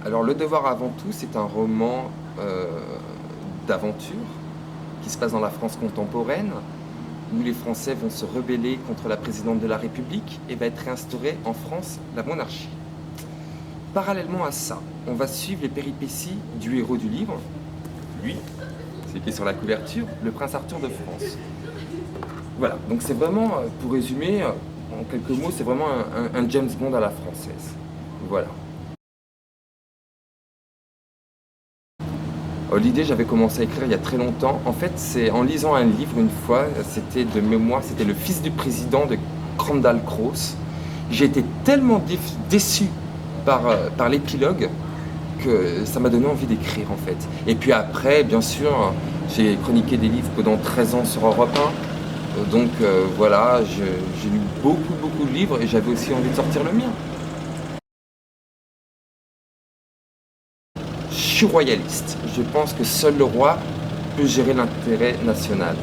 Alors, Le Devoir avant tout, c'est un roman d'aventure qui se passe dans la France contemporaine, où les Français vont se rebeller contre la présidente de la République et va être réinstaurée en France la monarchie. Parallèlement à ça, on va suivre les péripéties du héros du livre, lui, c'est écrit sur la couverture, le prince Arthur de France. Voilà, donc c'est vraiment, pour résumer, en quelques mots, c'est vraiment un James Bond à la française. Voilà. L'idée, j'avais commencé à écrire il y a très longtemps. En fait, c'est en lisant un livre une fois, c'était de mémoire, c'était Le Fils du Président de Crandall Cross. J'ai été tellement déçu par l'épilogue que ça m'a donné envie d'écrire en fait. Et puis après, bien sûr, j'ai chroniqué des livres pendant 13 ans sur Europe 1. Donc voilà, j'ai lu beaucoup de livres et j'avais aussi envie de sortir le mien. Je suis royaliste. Je pense que seul le roi peut gérer l'intérêt national.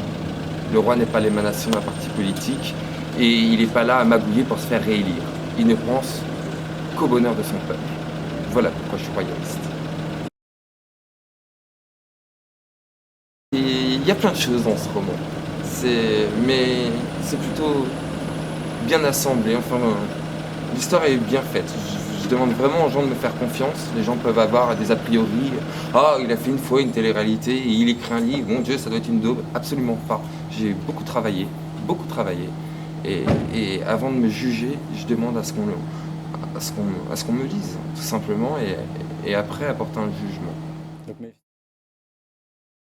Le roi n'est pas l'émanation d'un parti politique et il n'est pas là à magouiller pour se faire réélire. Il ne pense qu'au bonheur de son peuple. Voilà pourquoi je suis royaliste. Et il y a plein de choses dans ce roman. Mais c'est plutôt bien assemblé. Enfin, l'histoire est bien faite. Je demande vraiment aux gens de me faire confiance. Les gens peuvent avoir des a priori. Ah, il a fait une fois une télé-réalité et il écrit un livre. Mon Dieu, ça doit être une daube. Absolument pas. J'ai beaucoup travaillé, beaucoup travaillé. Et avant de me juger, je demande à ce qu'on me lise, tout simplement, et après apporter un jugement.